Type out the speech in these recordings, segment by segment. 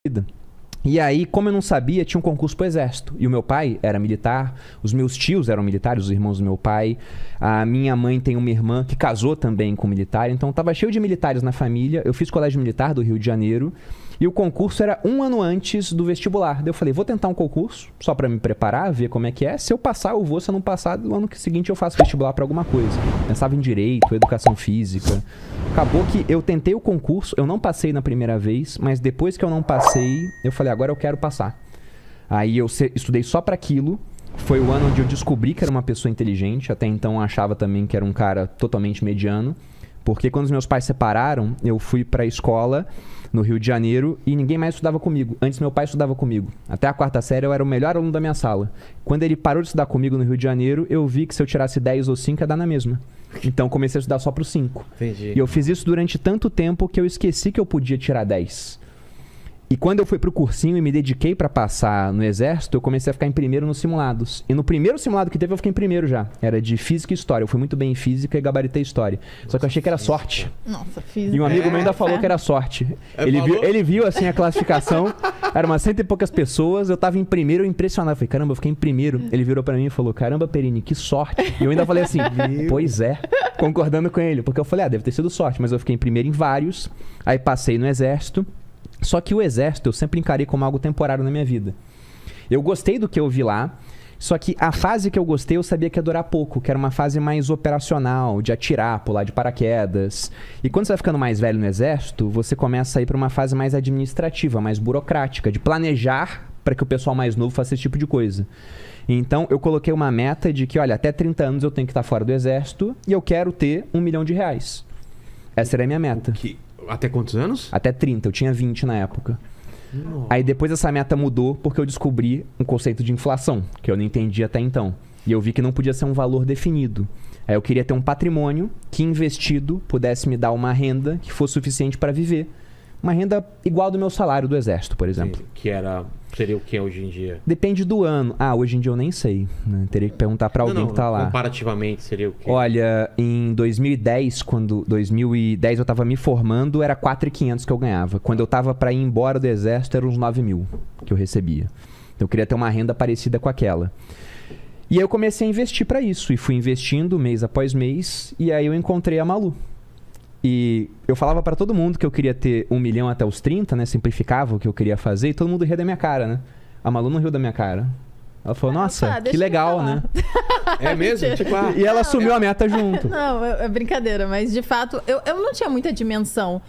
vida. E aí, como eu não sabia, tinha um concurso pro exército. E o meu pai era militar, os meus tios eram militares, os irmãos do meu pai. A minha mãe tem uma irmã que casou também com militar. Então, tava cheio de militares na família. Eu fiz colégio militar do Rio de Janeiro. E o concurso era 1 ano antes do vestibular. Daí eu falei, vou tentar um concurso, só pra me preparar, ver como é que é. Se eu passar, eu vou. Se eu não passar, no ano seguinte eu faço vestibular pra alguma coisa. Pensava em direito, educação física. Acabou que eu tentei o concurso, eu não passei na primeira vez, mas depois que eu não passei, eu falei, agora eu quero passar. Aí eu estudei só pra aquilo. Foi o ano onde eu descobri que era uma pessoa inteligente. Até então eu achava também que era um cara totalmente mediano. Porque quando os meus pais separaram, eu fui pra escola no Rio de Janeiro e ninguém mais estudava comigo. Antes meu pai estudava comigo. Até a 4ª série eu era o melhor aluno da minha sala. Quando ele parou de estudar comigo no Rio de Janeiro, eu vi que se eu tirasse 10 ou 5 ia dar na mesma. Então comecei a estudar só pro 5. Entendi. E eu fiz isso durante tanto tempo que eu esqueci que eu podia tirar 10. E quando eu fui pro cursinho e me dediquei pra passar no exército, eu comecei a ficar em primeiro nos simulados. E no primeiro simulado que teve, eu fiquei em primeiro já. Era de física e história. Eu fui muito bem em física e gabaritei história. Só que eu achei que era sorte. Nossa, física. E um amigo meu ainda falou que era sorte. Ele viu assim a classificação. Era umas 100 e poucas pessoas. Eu tava em primeiro, eu impressionado. Eu falei, caramba, eu fiquei em primeiro. Ele virou pra mim e falou, caramba, Perini, que sorte. E eu ainda falei assim, pois é. Concordando com ele. Porque eu falei, deve ter sido sorte. Mas eu fiquei em primeiro em vários. Aí passei no exército. Só que o exército eu sempre encarei como algo temporário na minha vida. Eu gostei do que eu vi lá, só que a fase que eu gostei eu sabia que ia durar pouco, que era uma fase mais operacional, de atirar, pular de paraquedas. E quando você vai ficando mais velho no exército, você começa a ir para uma fase mais administrativa, mais burocrática, de planejar para que o pessoal mais novo faça esse tipo de coisa. Então eu coloquei uma meta de que, olha, até 30 anos eu tenho que estar fora do exército e eu quero ter R$1 milhão. Essa era a minha meta. Até quantos anos? Até 30, eu tinha 20 na época. Nossa. Aí depois essa meta mudou porque eu descobri um conceito de inflação, que eu não entendia até então. E eu vi que não podia ser um valor definido. Aí eu queria ter um patrimônio que investido pudesse me dar uma renda que fosse suficiente para viver. Uma renda igual do meu salário do exército, por exemplo. Sim, que seria o que hoje em dia? Depende do ano. Hoje em dia eu nem sei, né? Teria que perguntar para alguém que tá lá. Comparativamente seria o quê? Olha, em 2010, quando 2010 eu tava me formando, era 4.500 que eu ganhava. Quando eu tava para ir embora do exército, era uns 9 mil que eu recebia. Então eu queria ter uma renda parecida com aquela. E aí eu comecei a investir para isso. E fui investindo mês após mês. E aí eu encontrei a Malu. E eu falava pra todo mundo que eu queria ter 1 milhão até os 30, né? Simplificava o que eu queria fazer e todo mundo ria da minha cara, né? A Malu não riu da minha cara. Ela falou, nossa, que legal, né? É mesmo? Tipo, E ela assumiu a meta junto. Não, é brincadeira, mas de fato, eu não tinha muita dimensão.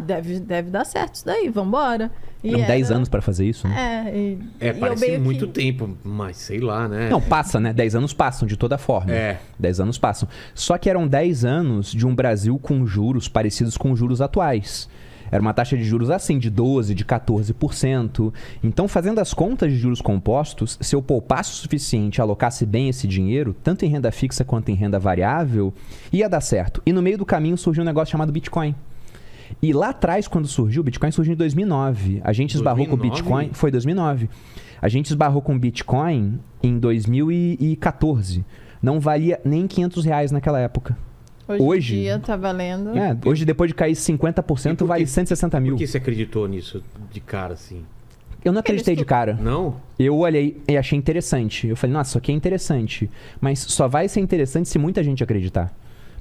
Deve dar certo isso daí, vambora. Eram 10 anos pra fazer isso, né? Parece muito tempo, mas sei lá, né? Não, passa, né? 10 anos passam, de toda forma. 10 anos passam. Só que eram 10 anos de um Brasil com juros parecidos com os juros atuais. Era uma taxa de juros assim, de 12%, de 14%. Então, fazendo as contas de juros compostos, se eu poupasse o suficiente e alocasse bem esse dinheiro, tanto em renda fixa quanto em renda variável, ia dar certo. E no meio do caminho surgiu um negócio chamado Bitcoin. E lá atrás, quando surgiu, o Bitcoin surgiu em 2009. A gente esbarrou com o Bitcoin... Foi 2009. A gente esbarrou com o Bitcoin em 2014. Não valia nem R$500 naquela época. Hoje em dia tá valendo... Hoje, depois de cair 50%, vale 160 mil. Por que você acreditou nisso de cara, assim? Eu não acreditei de cara. Não? Eu olhei e achei interessante. Eu falei, nossa, isso aqui é interessante. Mas só vai ser interessante se muita gente acreditar.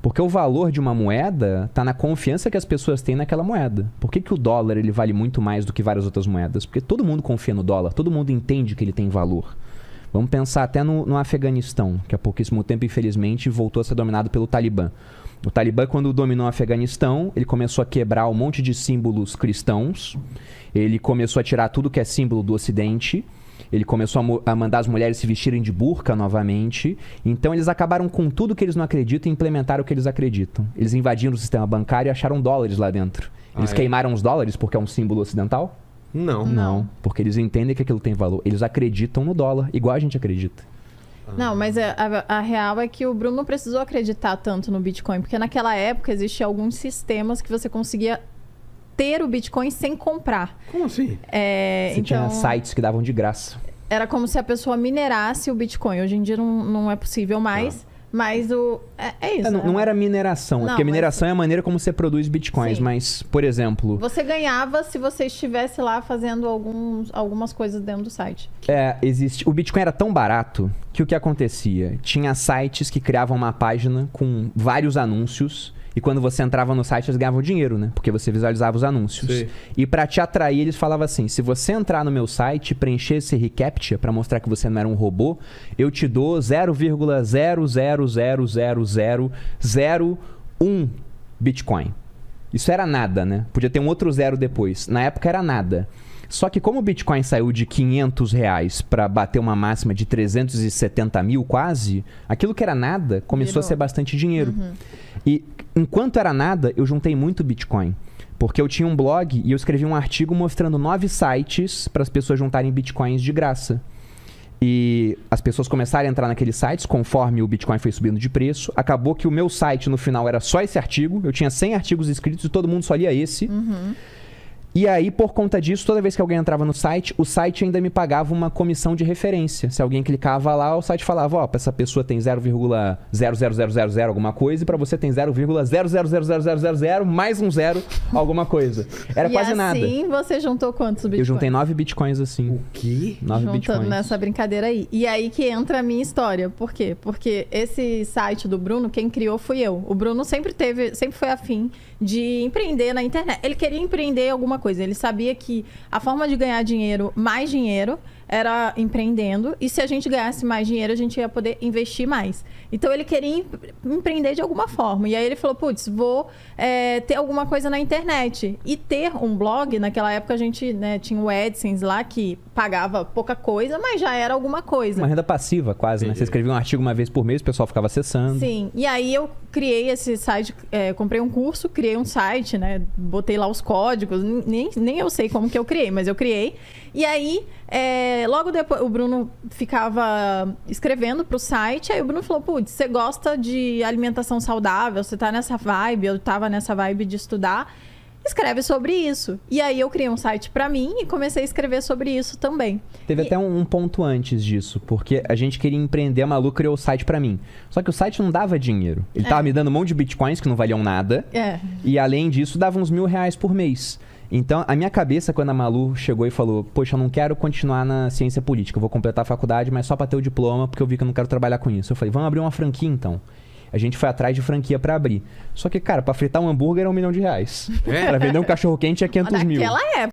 Porque o valor de uma moeda está na confiança que as pessoas têm naquela moeda. Por que o dólar ele vale muito mais do que várias outras moedas? Porque todo mundo confia no dólar, todo mundo entende que ele tem valor. Vamos pensar até no Afeganistão, que há pouquíssimo tempo, infelizmente, voltou a ser dominado pelo Talibã. O Talibã, quando dominou o Afeganistão, ele começou a quebrar um monte de símbolos cristãos, ele começou a tirar tudo que é símbolo do Ocidente, ele começou a mandar as mulheres se vestirem de burca novamente. Então eles acabaram com tudo que eles não acreditam e implementaram o que eles acreditam. Eles invadiram o sistema bancário e acharam dólares lá dentro. Eles queimaram os dólares porque é um símbolo ocidental? Não. Porque eles entendem que aquilo tem valor. Eles acreditam no dólar, igual a gente acredita. Não, mas a real é que o Bruno não precisou acreditar tanto no Bitcoin. Porque naquela época existiam alguns sistemas que você conseguia ter o Bitcoin sem comprar. Como assim? Você tinha sites que davam de graça. Era como se a pessoa minerasse o Bitcoin. Hoje em dia não é possível mais. Mas é isso. Não era mineração, Não, porque mas- mineração é a maneira como você produz bitcoins. Sim. Mas, por exemplo, Você ganhava se você estivesse lá fazendo algumas coisas dentro do site. o Bitcoin era tão barato que o que acontecia? Tinha sites que criavam uma página com vários anúncios. E quando você entrava no site, eles ganhavam dinheiro, né? Porque você visualizava os anúncios. Sim. E pra te atrair, eles falavam assim: se você entrar no meu site e preencher esse reCAPTCHA pra mostrar que você não era um robô, eu te dou 0,0000001 Bitcoin. Isso era nada, né? Podia ter um outro zero depois. Na época era nada. Só que como o Bitcoin saiu de R$500 para bater uma máxima de 370 mil quase, aquilo que era nada começou a ser bastante dinheiro. E enquanto era nada, eu juntei muito Bitcoin. Porque eu tinha um blog e eu escrevi um artigo mostrando 9 sites para as pessoas juntarem Bitcoins de graça. E as pessoas começaram a entrar naqueles sites conforme o Bitcoin foi subindo de preço. Acabou que o meu site no final era só esse artigo. Eu tinha 100 artigos escritos e todo mundo só lia esse. E aí, por conta disso, toda vez que alguém entrava no site, o site ainda me pagava uma comissão de referência. Se alguém clicava lá, o site falava, ó, essa pessoa tem 0,00000 alguma coisa e pra você tem 0,0000000 mais um zero alguma coisa. Era quase nada. E assim você juntou quantos bitcoins? Eu juntei 9 bitcoins assim. O quê? 9 Juntando bitcoins. nessa brincadeira aí. E aí que entra a minha história. Por quê? Porque esse site do Bruno, quem criou fui eu. O Bruno sempre foi afim de empreender na internet. Ele queria empreender alguma coisa. Ele sabia que a forma de ganhar dinheiro, mais dinheiro, era empreendendo. E se a gente ganhasse mais dinheiro, a gente ia poder investir mais. Então, ele queria empreender de alguma forma. E aí, ele falou, putz, vou ter alguma coisa na internet. E ter um blog, naquela época, a gente tinha o AdSense lá, que pagava pouca coisa, mas já era alguma coisa. Uma renda passiva, quase, né? Você escrevia um artigo uma vez por mês, o pessoal ficava acessando. Sim, e aí eu criei esse site, comprei um curso, criei um site, né? Botei lá os códigos, nem eu sei como que eu criei, mas eu criei. E aí, logo depois, o Bruno ficava escrevendo pro site, aí o Bruno falou, putz, você gosta de alimentação saudável, você tá nessa vibe, eu tava nessa vibe de estudar, escreve sobre isso. E aí eu criei um site pra mim e comecei a escrever sobre isso também. Teve até um ponto antes disso, porque a gente queria empreender, a Malu criou o site pra mim. Só que o site não dava dinheiro. Ele tava me dando um monte de bitcoins que não valiam nada. E além disso, dava uns R$1.000 por mês. Então, a minha cabeça, quando a Malu chegou e falou, poxa, eu não quero continuar na ciência política, eu vou completar a faculdade, mas só pra ter o diploma, porque eu vi que eu não quero trabalhar com isso. Eu falei, vamos abrir uma franquia então. A gente foi atrás de franquia pra abrir. Só que, cara, pra fritar um hambúrguer era R$1 milhão. Pra vender um cachorro-quente é 500 mil. Naquela época.